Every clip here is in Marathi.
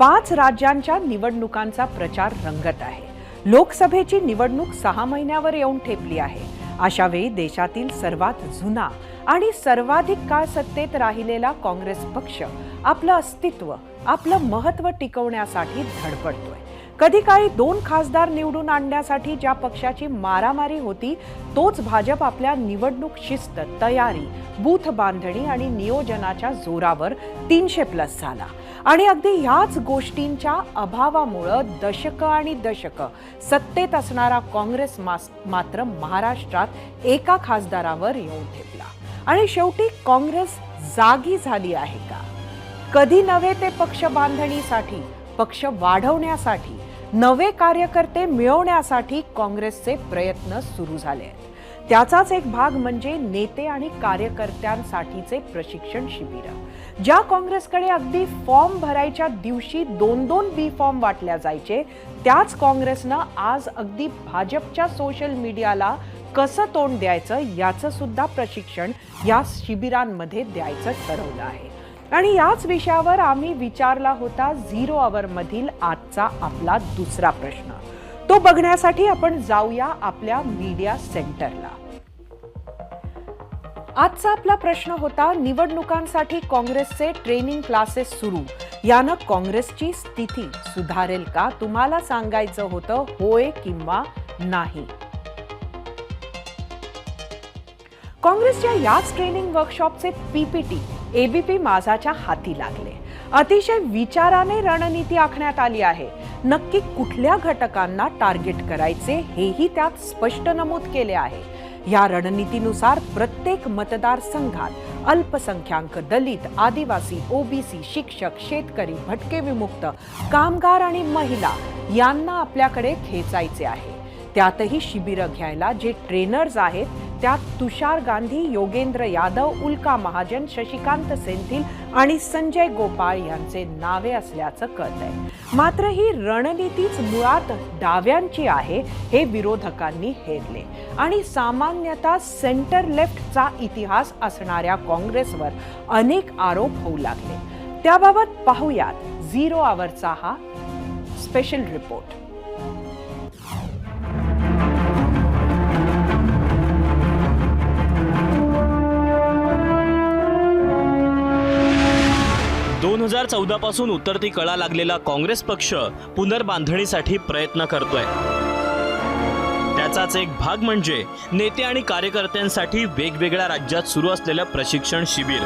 5 राज्यांच्या निवडणुकांचा प्रचार रंगत आहे। लोकसभेची निवडणूक 6 महिन्यावर येऊन ठेपली आहे। अशा वेळी देशातील सर्वात जुना आणि सर्वाधिक काळ सत्तेत राहिलेला काँग्रेस पक्ष आपलं अस्तित्व, आपलं महत्त्व टिकवण्यासाठी धडपडतोय। कधी काळी 2 खासदार निवडून आणण्यासाठी ज्या पक्षाची मारामारी होती, तोच भाजप आपल्या निवडणूक शिस्त, तयारी, बूथ बांधणी आणि नियोजनाच्या जोरावर 300+ झाला। आणि अगदी ह्याच गोष्टींच्या अभावामुळे दशकं आणि दशकं सत्तेत असणारा काँग्रेस मात्र महाराष्ट्रात एका खासदारावर येऊन ठेपला। आणि शेवटी काँग्रेस जागी झाली आहे का? कधी नव्हे ते पक्ष बांधणीसाठी, पक्ष वाढवण्यासाठी, नवे कार्यकर्ते मिळवण्यासाठी काँग्रेसचे प्रयत्न सुरू झाले आहेत। त्याचाच एक भाग म्हणजे नेते आणि कार्यकर्त्यांसाठीचे प्रशिक्षण शिबिर। ज्या काँग्रेसकडे अगदी फॉर्म भरायच्या दिवशी 2-2 बी फॉर्म वाटल्या जायचे, त्याच काँग्रेसनं आज अगदी भाजपच्या सोशल मीडियाला कसं तोंड द्यायचं याचं सुद्धा प्रशिक्षण या शिबिरांमध्ये द्यायचं ठरवलं आहे। आणि याच विषयावर आम्ही विचारला होता 0 आवर मधील आजचा आपला दुसरा प्रश्न। तो बघण्यासाठी आपण जाऊया आपल्या मीडिया सेंटरला। आजचा आपला प्रश्न होता, निवडणुकांसाठी काँग्रेसचे ट्रेनिंग क्लासेस सुरू, यानं काँग्रेसची स्थिती सुधारेल का? तुम्हाला सांगायचं होतं होय किंवा नाही। काँग्रेसच्या याच ट्रेनिंग वर्कशॉपचे पीपीटी एबीपी माझाच्या हाती लागले। अतिशय विचाराने रणनीती आखण्यात आली आहे। नक्की कुठल्या घटकांना टार्गेट करायचे हेही त्यात स्पष्ट नमूद केले आहे। या रणनीतीनुसार प्रत्येक मतदारसंघात अल्पसंख्याक, दलित, आदिवासी, ओबीसी, शिक्षक, शेतकरी, भटके विमुक्त, कामगार आणि महिला यांना आपल्याकडे खेचायचे आहे। त्यातही शिबिरं घ्यायला जे ट्रेनर्स आहेत त्यात तुषार गांधी, योगेंद्र यादव, उल्का महाजन, शशिकांत सेंथिल आणि संजय गोपाळ यांचे नावे असल्याचं कळतंय। मात्र ही रणनीतीच मुळात डाव्यांची आहे हे विरोधकांनी हेरले आणि सामान्यतः सेंटर लेफ्टचा इतिहास असणाऱ्या काँग्रेसवर अनेक आरोप होऊ लागले। त्याबाबत पाहूयात 0 आवरचा हा स्पेशल रिपोर्ट। दोन 2014 पासून उतरती कळा लागलेला काँग्रेस पक्ष पुनर्बांधणीसाठी प्रयत्न करतोय। त्याचाच एक भाग म्हणजे नेते आणि कार्यकर्त्यांसाठी वेगवेगळ्या राज्यात सुरू असलेलं प्रशिक्षण शिबिर।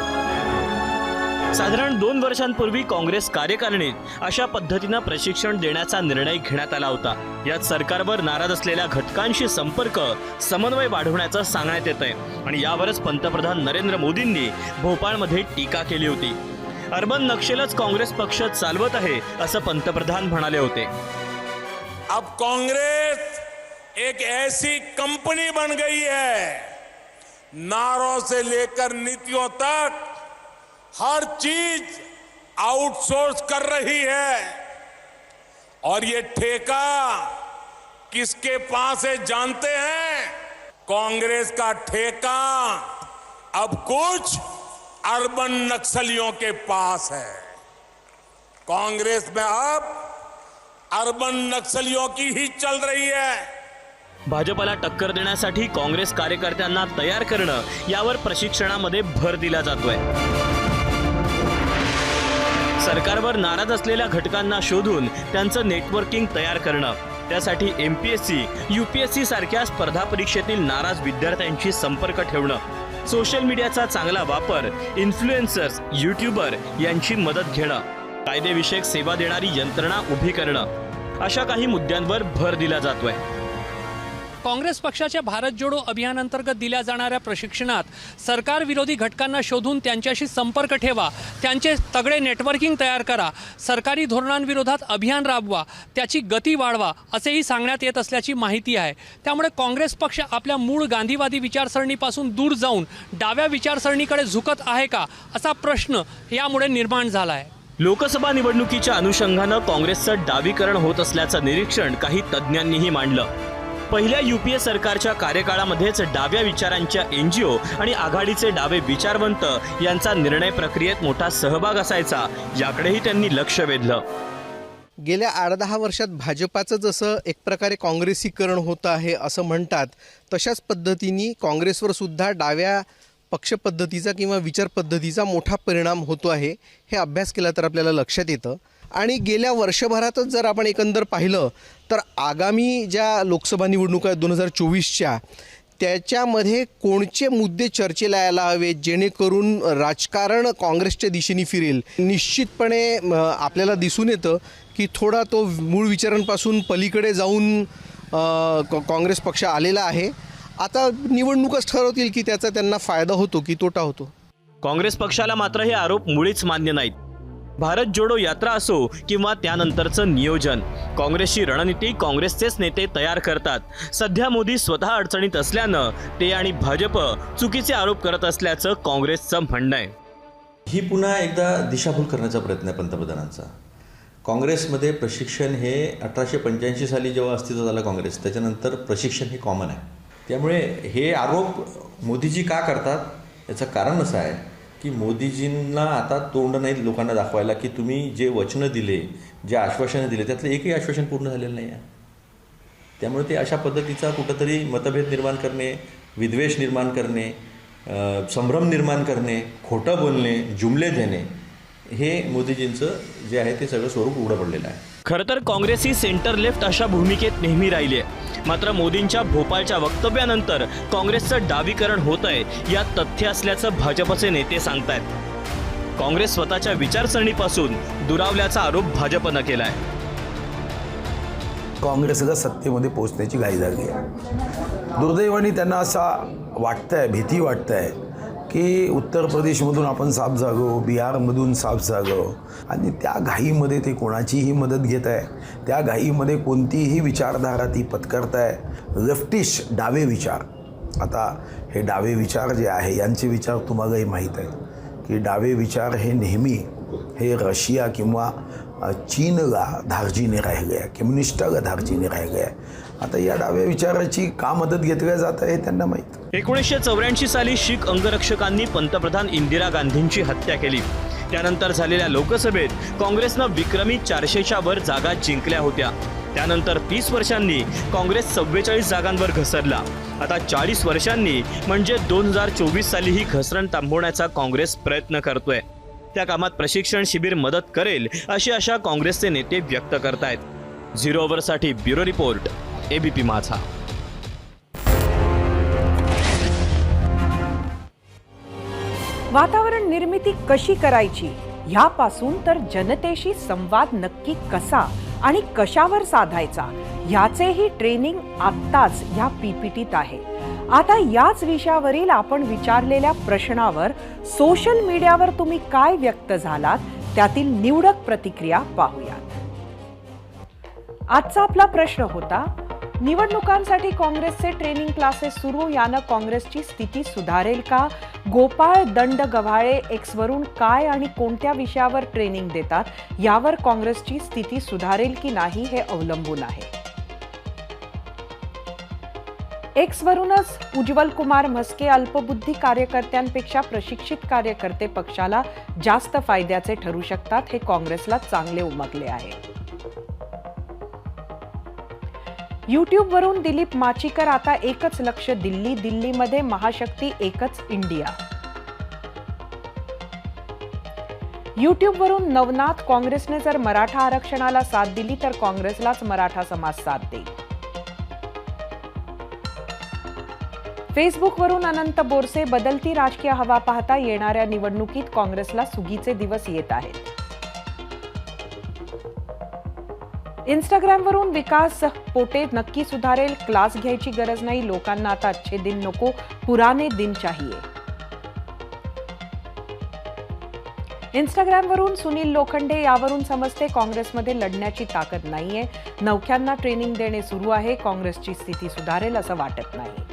साधारण 2 वर्षांपूर्वी काँग्रेस कार्यकारिणीत अशा पद्धतीनं प्रशिक्षण देण्याचा निर्णय घेण्यात आला होता। यात सरकारवर नाराज असलेल्या घटकांशी संपर्क, समन्वय वाढवण्याचं सांगण्यात येतंय आणि यावरच पंतप्रधान नरेंद्र मोदींनी भोपाळमध्ये टीका केली होती। अर्बन नक्षलच काँग्रेस पक्ष चालवत आहे असं पंतप्रधान म्हणाले होते। अब कांग्रेस एक ऐसी कंपनी बन गई है, नारों से लेकर नीतियों तक हर चीज आउटसोर्स कर रही है। और ये ठेका किसके पास है जानते हैं? कांग्रेस का ठेका अब कुछ अर्बन नक्सलियों के पास है। कांग्रेस में अब अर्बन नक्सलियों की ही चल रही है। भाजपला टक्कर देण्यासाठी काँग्रेस कार्यकर्त्यांना तयार करणं यावर प्रशिक्षणामध्ये भर दिला जातोय। सरकारवर नाराज असलेल्या घटकांना शोधून त्यांचं नेटवर्किंग तयार करणं, त्यासाठी एमपीएससी, यूपीएससी सारख्या स्पर्धा परीक्षेतील नाराज विद्यार्थ्यांशी संपर्क ठेवणं, सोशल मीडियाचा चांगला वापर, इन्फ्लुएन्सर्स, यूट्यूबर यांची मदत घेणं, कायदेविषयक सेवा देणारी यंत्रणा उभी करणं, अशा काही मुद्द्यांवर भर दिला जातोय। काँग्रेस पक्षाच्या भारत जोडो अभियानांतर्गत दिल्या जाणाऱ्या प्रशिक्षणात सरकार विरोधी घटकांना शोधून त्यांच्याशी संपर्क ठेवा, त्यांचे तगडे नेटवर्किंग तयार करा, सरकारी धोरणांविरोधात अभियान राबवा, त्याची गती वाढवा असेही सांगण्यात येत असल्याची माहिती आहे। त्यामुळे काँग्रेस पक्ष आपल्या मूळ गांधीवादी विचारसरणीपासून दूर जाऊन डाव्या विचारसरणीकडे झुकत आहे का असा प्रश्न यामुळे निर्माण झाला आहे। लोकसभा निवडणुकीच्या अनुषंगानं काँग्रेसचं डावीकरण होत असल्याचं निरीक्षण काही तज्ज्ञांनीही मांडलं। पहिल्या यूपीए सरकारच्या कार्यकाळामध्येच डाव्या विचारांच्या एनजीओ आणि आघाडीचे डावे विचारवंत यांचा निर्णय प्रक्रियेत मोठा सहभाग असायचा, याकडेही त्यांनी लक्ष वेधलं। गेल्या 8-10 वर्षात भाजपाचं जसं एक प्रकारे काँग्रेसीकरण होतं आहे असं म्हणतात, तशाच पद्धतीने काँग्रेसवर सुद्धा डाव्या पक्षपद्धतीचा किंवा विचारपद्धतीचा मोठा परिणाम होतो आहे. हे अभ्यास केला तर आपल्याला लक्षात येतं. आणि गेल्या वर्षभरातच जर आपण एकंदर पाहिलं तर आगामी ज्या लोकसभा निवडणुका आहेत 2024च्या, त्याच्यामध्ये कोणते मुद्दे चर्चेला यायला हवे जेणेकरून राजकारण काँग्रेसच्या दिशेने फिरेल. निश्चितपणे आपल्याला दिसून येतं की थोडा तो मूळ विचारांपासून पलीकडे जाऊन काँग्रेस पक्ष आलेला आहे. आता निवडणूकच ठरवतील की त्याचा त्यांना फायदा होतो की तोटा होतो. काँग्रेस पक्षाला मात्र हे आरोप मुळीच मान्य नाहीत. भारत जोडो यात्रा असो किंवा त्यानंतरचं नियोजन, काँग्रेसची रणनीती काँग्रेसचेच नेते तयार करतात. सध्या मोदी स्वतः अडचणीत असल्यानं ते आणि भाजप चुकीचे आरोप करत असल्याचं काँग्रेसचं म्हणणं आहे. ही पुन्हा एकदा दिशाभूल करण्याचा प्रयत्न आहे पंतप्रधानांचा. काँग्रेसमध्ये प्रशिक्षण हे 1885 साली जेव्हा अस्तित्वात आलं काँग्रेस, त्याच्यानंतर प्रशिक्षण हे कॉमन आहे. त्यामुळे हे आरोप मोदीजी का करतात याचं कारण असं आहे की मोदीजींना आता तोंड नाही लोकांना दाखवायला की तुम्ही जे वचनं दिले, जे आश्वासनं दिले, त्यातलं एकही आश्वासन पूर्ण झालेलं नाही आहे. त्यामुळे ते अशा पद्धतीचा कुठंतरी मतभेद निर्माण करणे, विद्वेष निर्माण करणे, संभ्रम निर्माण करणे, खोटं बोलणे, जुमले देणे, हे मोदीजींचं जे आहे ते सगळं स्वरूप उघडं पडलेलं आहे. खरं तर काँग्रेस ही सेंटर लेफ्ट अशा भूमिकेत नेहमी राहिली आहे. मात्र मोदींच्या भोपाळच्या वक्तव्यानंतर काँग्रेसचं डावीकरण होत आहे यात तथ्य असल्याचं भाजपचे नेते सांगतायत. काँग्रेस स्वतःच्या विचारसरणीपासून दुरावल्याचा आरोप भाजपनं केलाय. काँग्रेसला सत्तेमध्ये पोहोचण्याची घाई झाली आहे. दुर्दैवाने त्यांना असा वाटतंय, भीती वाटतंय की उत्तर प्रदेशमधून आपण साफ झालो, बिहारमधून साफ झालो आणि त्या घाईमध्ये ते कोणाचीही मदत घेत आहे. त्या घाईमध्ये कोणतीही विचारधारा ती पत्करत आहे. लेफ्टिस्ट डावे विचार. आता हे डावे विचार जे आहे यांचे विचार तुम्हालाही माहीत आहे की डावे विचार हे नेहमी हे रशिया किंवा चीनला धार्जिणे राहिले आहे, कम्युनिस्टाला धार्जिणे राहिले आहे. आता या डाव्या विचाराची का मदत घेतली जात आहे हे त्यांना माहीत. 1984 साली शीख अंगरक्षकांनी पंतप्रधान इंदिरा गांधींची हत्या केली. त्यानंतर झालेल्या लोकसभेत काँग्रेसनं विक्रमी 400च्या वर जागा जिंकल्या होत्या. त्यानंतर 30 वर्षांनी काँग्रेस 44 जागांवर घसरला. आता 40 वर्षांनी म्हणजे 2024 साली ही घसरण थांबवण्याचा काँग्रेस प्रयत्न करतोय. त्या कामात प्रशिक्षण शिबिर मदत करेल अशी आशा काँग्रेसचे नेते व्यक्त करतायत. 0 ओव्हरसाठी ब्युरो रिपोर्ट, एबीपी माझा. वातावरण निर्मिती कशी करायची ह्यापासून तर जनतेशी संवाद नक्की कसा आणि कशावर साधायचा ह्याचेही ट्रेनिंग आत्ताच ह्या पीपीटीत आहे. आता याच विषयावरील आपण विचारलेल्या प्रश्नावर सोशल मीडियावर तुम्ही काय व्यक्त झालात त्यातील निवडक प्रतिक्रिया पाहूयात. आजचा आपला प्रश्न होता, निवडणुकांसाठी काँग्रेसचे ट्रेनिंग क्लासेस सुरू, यानं काँग्रेसची स्थिती सुधारेल का? गोपाळ दंड गव्हाळे एक्सवरून काय आणि कोणत्या विषयावर ट्रेनिंग देतात यावर काँग्रेसची स्थिती सुधारेल की नाही हे अवलंबून आहे. एक्सवरूनच उज्ज्वल कुमार म्हस्के, अल्पबुद्धी कार्यकर्त्यांपेक्षा प्रशिक्षित कार्यकर्ते पक्षाला जास्त फायद्याचे ठरू शकतात, हे काँग्रेसला चांगले उमगले आहे. यूट्यूबवरून दिलीप माचीकर, आता एकच लक्ष दिल्ली, दिल्लीमध्ये महाशक्ती एकच इंडिया. यूट्यूबवरून नवनाथ, काँग्रेसने जर मराठा आरक्षणाला साथ दिली तर काँग्रेसलाच मराठा समाज साथ देईल. फेसबुकवरून अनंत बोरसे, बदलती राजकीय हवा पाहता येणाऱ्या निवडणुकीत काँग्रेसला सुगीचे दिवस येत आहेत. इंस्टाग्रामवरून विकास पोटे, नक्की सुधारेल, क्लास घ्यायची गरज नाही, लोकांना आता अच्छे दिन नको, पुराने दिन चाहिए. इंस्टाग्रामवरून सुनील लोखंडे, यावरून समजते काँग्रेसमध्ये लढण्याची ताकद नाहीये, नवख्यांना ट्रेनिंग देणे सुरू आहे, काँग्रेसची स्थिती सुधारेल असं वाटत नाही.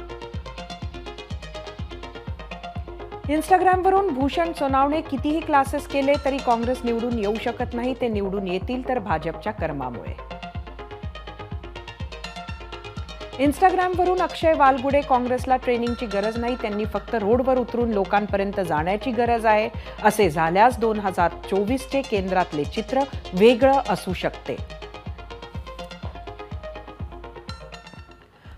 इंस्टाग्रामवरून भूषण सोनावणे, कितीही क्लासेस केले तरी काँग्रेस निवडून येऊ शकत नाही, ते निवडून येतील तर भाजपच्या कर्मामुळे. इंस्टाग्रामवरून अक्षय वालगुडे, काँग्रेसला ट्रेनिंगची गरज नाही, त्यांनी फक्त रोडवर उतरून लोकांपर्यंत जाण्याची गरज आहे. असे झाल्यास 2024चे केंद्रातले चित्र वेगळं असू शकते.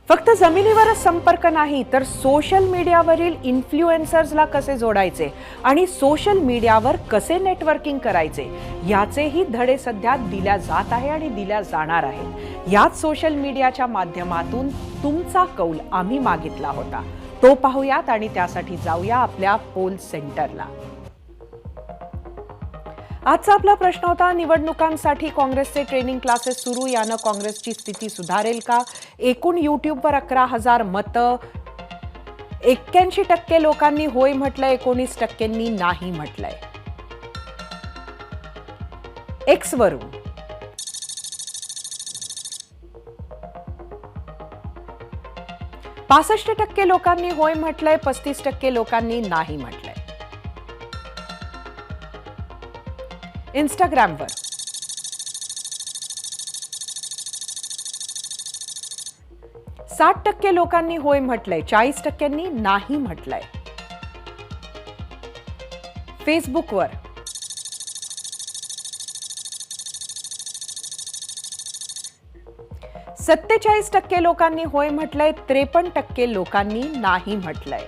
फक्त जमिनीवरच संपर्क नाही तर सोशल मीडियावरील इन्फ्लुएन्सर्सला कसे जोडायचे आणि सोशल मीडियावर कसे नेटवर्किंग करायचे याचेही धडे सध्या दिल्या जात आहे आणि दिल्या जाणार आहेत. याच सोशल मीडियाच्या माध्यमातून तुमचा कौल आम्ही मागितला होता, तो पाहूयात आणि त्यासाठी जाऊया आपल्या पोल सेंटरला. आजचा आपला प्रश्न होता, निवडणुकांसाठी काँग्रेसचे ट्रेनिंग क्लासेस सुरू, यानं काँग्रेसची स्थिती सुधारेल का? एकूण यूट्यूबवर 11,000 मतं, 81% लोकांनी होय म्हटलंय, 19% नाही म्हटलंय. एक्स वरून 65% लोकांनी होय म्हटलंय, 35% लोकांनी नाही म्हटलंय. इंस्टाग्रामवर 60% लोकांनी होय म्हटलंय, 40% नाही म्हटलंय. फेसबुकवर 47% लोकांनी होय म्हटलंय, 53% लोकांनी नाही म्हटलंय.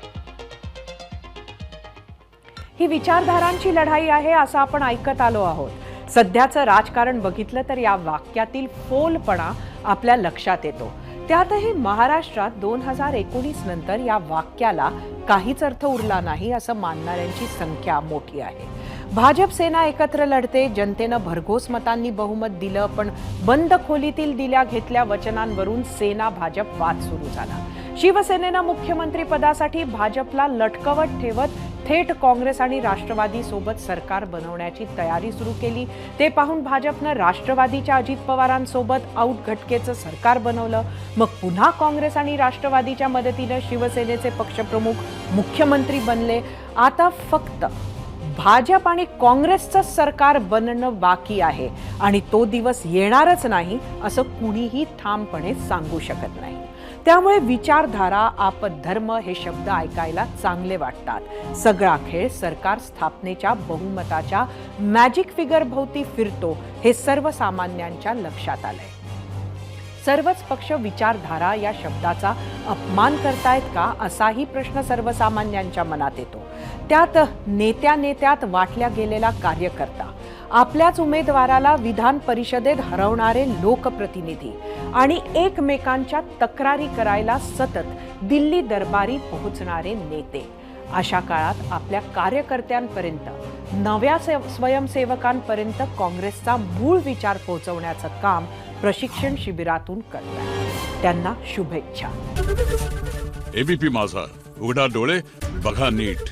ही विचारधारांची लढाई आहे असं आपण ऐकत आलो आहोत. सध्याचं राजकारण बघितलं तर या वाक्यातील फोलपणा आपल्या लक्षात येतो. त्यातही महाराष्ट्रात 2019 नंतर या वाक्याला काहीच अर्थ उरला नाही असं मानणाऱ्यांची संख्या मोठी आहे. भाजप सेना एकत्र लढते, जनतेनं भरघोस मतांनी बहुमत दिलं, पण बंद खोलीतील दिल्या घेतल्या वचनांवरून सेना भाजप वाद सुरू झाला. शिवसेनेनं मुख्यमंत्री पदासाठी भाजपला लटकवत ठेवत थेट काँग्रेस आणि राष्ट्रवादी सोबत सरकार बनवण्याची तयारी सुरू केली. ते पाहून भाजपनं राष्ट्रवादीच्या अजित पवारांसोबत आऊट घटकेचं सरकार बनवलं. मग पुन्हा काँग्रेस आणि राष्ट्रवादीच्या मदतीनं शिवसेनेचे पक्षप्रमुख मुख्यमंत्री बनले. आता फक्त भाजप आणि काँग्रेसचं सरकार बनणं बाकी आहे आणि तो दिवस येणारच नाही असं कुणीही ठामपणे सांगू शकत नाही. त्यामुळे विचारधारा, आपद्धर्म हे शब्द ऐकायला चांगले वाटतात. सगळा खेळ सरकार स्थापनेच्या बहुमताच्या मॅजिक फिगर भोवती फिरतो हे सर्वसामान्यांच्या लक्षात आलंय. सर्वच पक्ष विचारधारा या शब्दाचा अपमान करतायत का असाही प्रश्न सर्वसामान्यांच्या मनात येतो. त्यात नेत्यात वाटल्या गेलेला कार्यकर्ता, आपल्याच उमेदवाराला विधान परिषदेत हरवणारे लोकप्रतिनिधी आणि एकमेकांच्या तक्रारी करायला सतत दिल्ली दरबारी पोहोचणारे नेते, अशा काळात आपल्या कार्यकर्त्यांपर्यंत, नव्या स्वयंसेवकांपर्यंत काँग्रेसचा मूळ विचार पोहोचवण्याचं काम प्रशिक्षण शिबिरातून करतात. त्यांना शुभेच्छा. एबीपी माझा, उघडा डोळे बघा नीट.